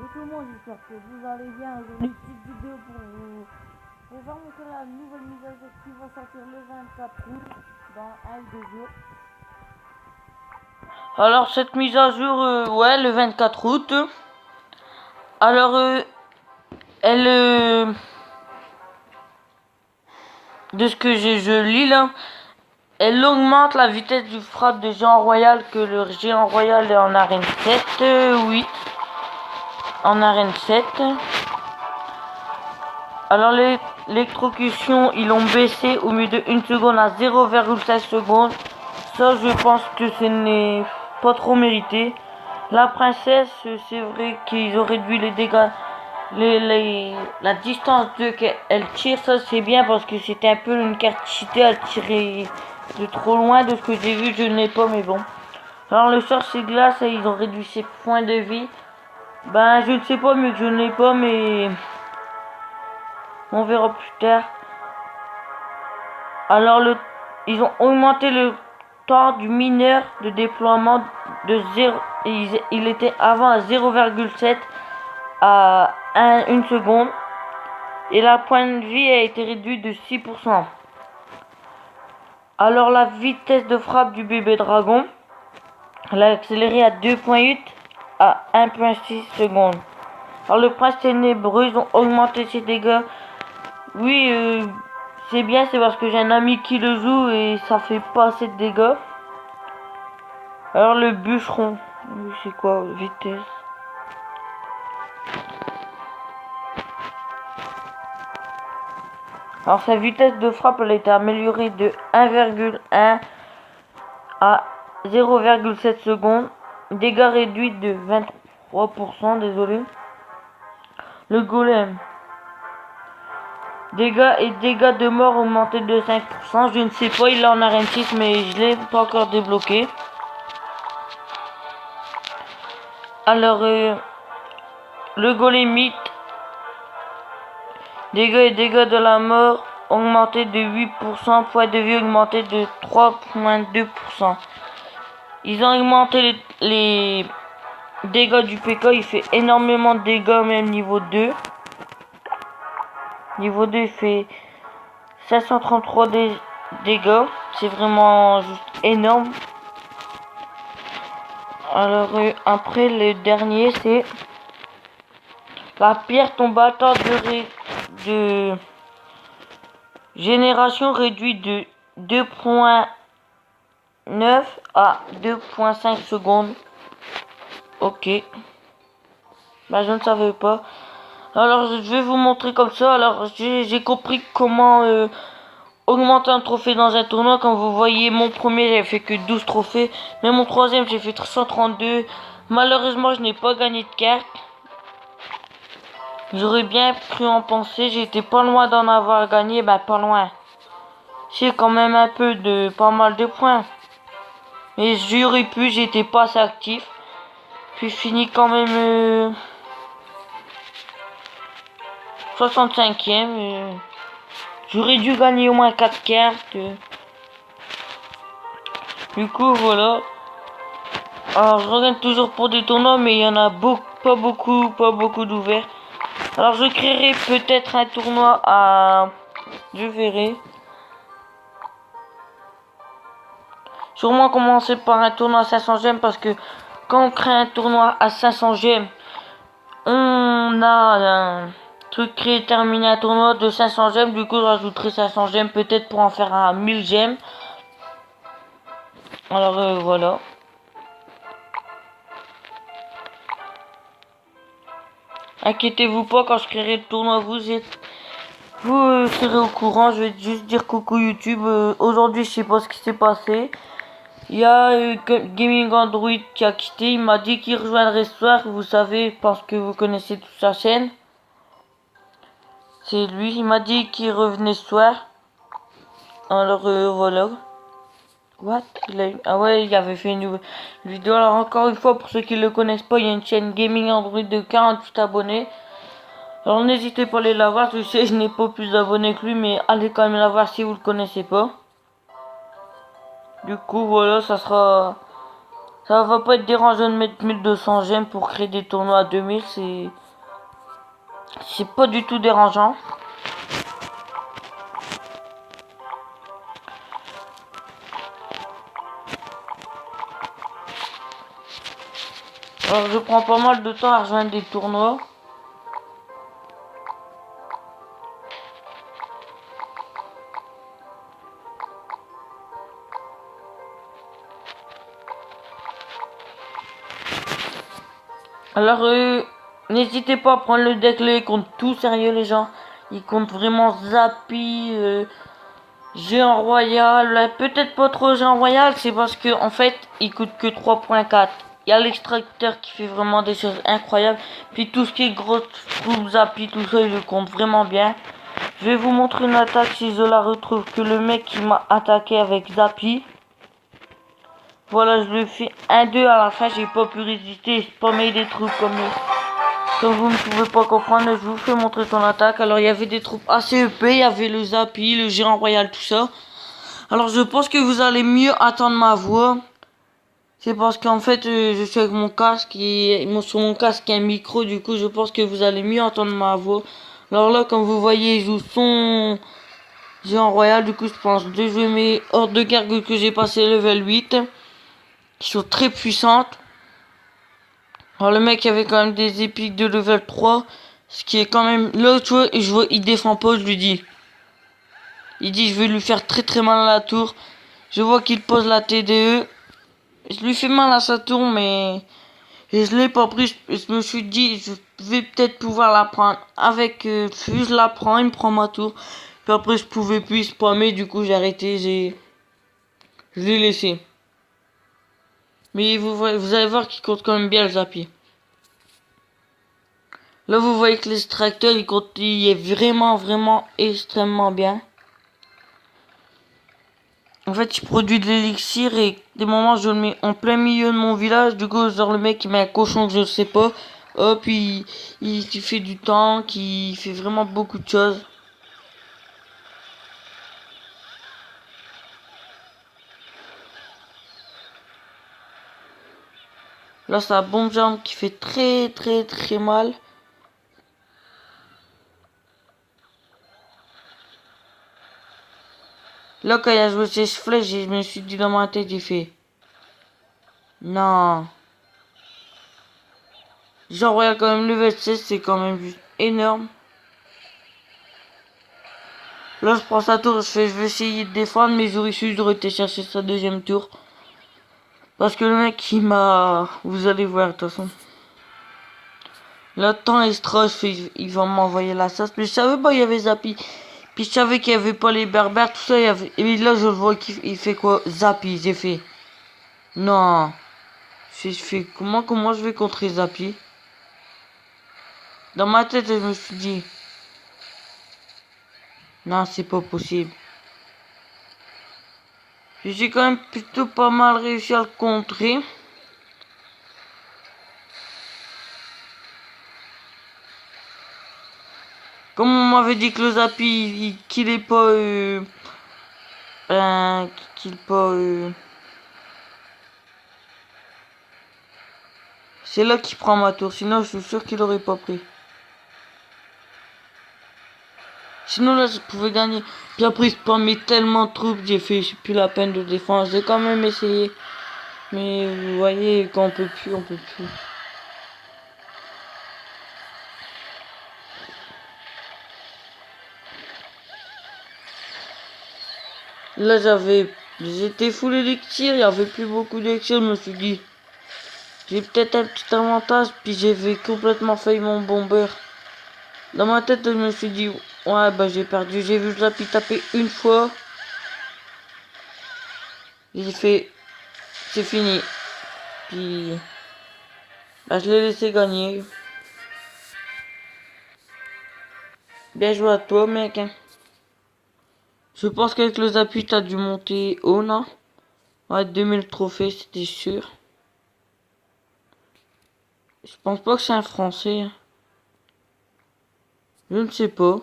Bonjour tout le monde, j'espère que vous allez bien. Aujourd'hui, petite vidéo pour vous présenter la nouvelle mise à jour qui va sortir le 24 août dans un ou deux jours. Alors cette mise à jour, ouais, le 24 août. Alors elle, de ce que je lis là, elle augmente la vitesse du frappe de géant royal, que le géant royal est en arène 7, oui, en arène 7. Alors l'électrocution, ils l'ont baissé au milieu de 1 seconde à 0,16 secondes. Ça, je pense que ce n'est pas trop mérité. La princesse, c'est vrai qu'ils ont réduit les dégâts, la distance de qu'elle tire. Ça, c'est bien parce que c'était un peu une carte cheatée, elle tirait de trop loin. De ce que j'ai vu, je n'ai pas, mais bon. Alors le sorcier glace, ils ont réduit ses points de vie. Ben, je ne sais pas, mieux que je n'ai pas, mais on verra plus tard. Alors ils ont augmenté le temps du mineur de déploiement de 0. Il était avant à 0,7 à 1 seconde. Et la pointe de vie a été réduite de 6%. Alors la vitesse de frappe du bébé dragon, elle a accéléré à 2,8 à 1,6 secondes. Alors le prince ténébreux, ils ont augmenté ses dégâts. Oui, c'est bien, c'est parce que j'ai un ami qui le joue et ça fait pas assez de dégâts. Alors le bûcheron, c'est quoi, vitesse? Alors sa vitesse de frappe, elle a été améliorée de 1,1 à 0,7 secondes. Dégâts réduits de 23%, désolé. Le golem. Dégâts et dégâts de mort augmentés de 5%. Je ne sais pas, il est en arène 6, mais je l'ai pas encore débloqué. Alors, le golemite. Dégâts et dégâts de la mort augmentés de 8%. Poids de vie augmenté de 3,2%. Ils ont augmenté les dégâts du PK. Il fait énormément de dégâts, même niveau 2. Niveau 2, il fait 533 dégâts. C'est vraiment juste énorme. Alors, après, le dernier, c'est la pierre tombateur de génération réduite de 2,9 à 2,5 secondes. Ok. Bah, je ne savais pas. Alors, je vais vous montrer comme ça. Alors, j'ai compris comment augmenter un trophée dans un tournoi. Comme vous voyez, mon premier, j'avais fait que 12 trophées. Mais mon troisième, j'ai fait 132. Malheureusement, je n'ai pas gagné de carte. J'aurais bien pu en penser. J'étais pas loin d'en avoir gagné. Bah, pas loin. C'est quand même un peu de pas mal de points. Mais j'aurais pu, j'étais pas assez actif. Puis je finis quand même 65e. J'aurais dû gagner au moins 4 cartes. Du coup, voilà. Alors, je regarde toujours pour des tournois, mais il y en a pas beaucoup d'ouverts. Alors, je créerai peut-être un tournoi à... Je verrai. Sûrement commencer par un tournoi à 500 gemmes, parce que quand on crée un tournoi à 500 gemmes, on a un truc créé terminé un tournoi de 500 gemmes. Du coup, je rajouterai 500 gemmes peut-être pour en faire un 1000 gemmes. Alors, voilà. Inquiétez-vous pas, quand je créerai le tournoi, vous serez au courant. Je vais juste dire coucou YouTube. Aujourd'hui, je sais pas ce qui s'est passé. Il y a Gaming Android qui a quitté. Il m'a dit qu'il rejoindrait ce soir. Vous savez, parce que vous connaissez toute sa chaîne. C'est lui. Il m'a dit qu'il revenait ce soir. Alors voilà. What? Ah ouais, il avait fait une nouvelle vidéo. Alors encore une fois, pour ceux qui ne le connaissent pas, il y a une chaîne Gaming Android de 48 abonnés. Alors n'hésitez pas à aller la voir. Je sais, je n'ai pas plus d'abonnés que lui, mais allez quand même la voir si vous le connaissez pas. Du coup, voilà, ça Ça va pas être dérangeant de mettre 1200 gemmes pour créer des tournois à 2000, c'est pas du tout dérangeant. Alors je prends pas mal de temps à rejoindre des tournois. Alors n'hésitez pas à prendre le deck là, il compte tout sérieux les gens. Il compte vraiment Zappy, Géant Royal, peut-être pas trop Géant Royal, c'est parce que en fait il coûte que 3.4. Il y a l'extracteur qui fait vraiment des choses incroyables. Puis tout ce qui est gros troupe Zappy, tout ça il le compte vraiment bien. Je vais vous montrer une attaque si je la retrouve que le mec qui m'a attaqué avec Zappy. Voilà, je le fais 1-2 à la fin, j'ai pas pu résister, spammer des troupes comme vous ne pouvez pas comprendre, je vous fais montrer son attaque. Alors il y avait des troupes ACEP, il y avait le Zappy, le Géant Royal, tout ça. Alors je pense que vous allez mieux attendre ma voix. C'est parce qu'en fait je suis avec mon casque et sur mon casque il y a un micro, du coup je pense que vous allez mieux entendre ma voix. Alors là comme vous voyez je joue son Géant Royal, du coup je pense de jouer mes hordes de gargouilles que j'ai passé level 8. Qui sont très puissantes. Alors le mec avait quand même des épiques de level 3. Ce qui est quand même... Là tu vois, je vois il défend pas, je lui dis. Il dit je vais lui faire très très mal à la tour. Je vois qu'il pose la TDE. Je lui fais mal à sa tour mais... Et je l'ai pas pris. Je me suis dit je vais peut-être pouvoir la prendre. Avec je la prends, il me prend ma tour. Puis après je pouvais plus spammer, du coup j'ai arrêté. Je l'ai laissé. Mais vous allez voir qu'il compte quand même bien le Zappy. Là, vous voyez que l'extracteur, il est vraiment extrêmement bien. En fait, il produit de l'élixir et des moments, je le mets en plein milieu de mon village. Du coup, genre, le mec, il met un cochon que je ne sais pas. Hop, il fait du tank, il fait vraiment beaucoup de choses. Là, c'est la bombe jambe qui fait très mal. Là, quand il a joué ses flèches, je me suis dit dans ma tête, j'ai fait... Non. Genre, regarde quand même level 16, c'est quand même juste énorme. Là, je prends sa tour, je vais essayer de défendre, mais j'aurais su, j'aurais été chercher sa deuxième tour. Parce que le mec, il m'a... Vous allez voir, de toute façon. Là, tant extra, il va m'envoyer la sauce. Mais je savais pas, il y avait Zappy. Puis je savais qu'il y avait pas les berbères, tout ça. Il y avait... Et là, je le vois qu'il fait quoi? Zappy, j'ai fait. Non. Je fais comment je vais contrer Zappy? Dans ma tête, je me suis dit... Non, c'est pas possible. J'ai quand même plutôt pas mal réussi à le contrer. Comme on m'avait dit que le Zappy, qu'il est pas... qu'il pas... C'est là qu'il prend ma tour, sinon je suis sûr qu'il aurait pas pris. Sinon là je pouvais gagner. Puis après il spammait tellement de troupes, j'ai fait, j'ai plus la peine de défendre. J'ai quand même essayé. Mais vous voyez, quand on peut plus, on peut plus. Là j'étais full élixir, il y avait plus beaucoup d'élixir, je me suis dit. J'ai peut-être un petit avantage, puis j'avais complètement failli mon bomber. Dans ma tête, je me suis dit, ouais, bah j'ai perdu. J'ai vu Zappy taper une fois. J'ai fait, c'est fini. Puis, bah je l'ai laissé gagner. Bien joué à toi, mec. Hein. Je pense qu'avec le Zappy, t'as dû monter haut, non? Ouais, 2000 trophées, c'était sûr. Je pense pas que c'est un Français. Hein. Je ne sais pas.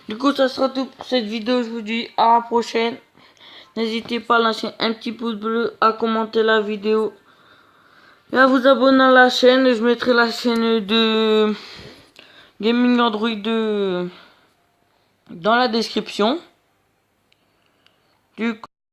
Du coup, ça sera tout pour cette vidéo. Je vous dis à la prochaine. N'hésitez pas à lâcher un petit pouce bleu, à commenter la vidéo et à vous abonner à la chaîne. Je mettrai la chaîne de Gaming Android dans la description. Du coup,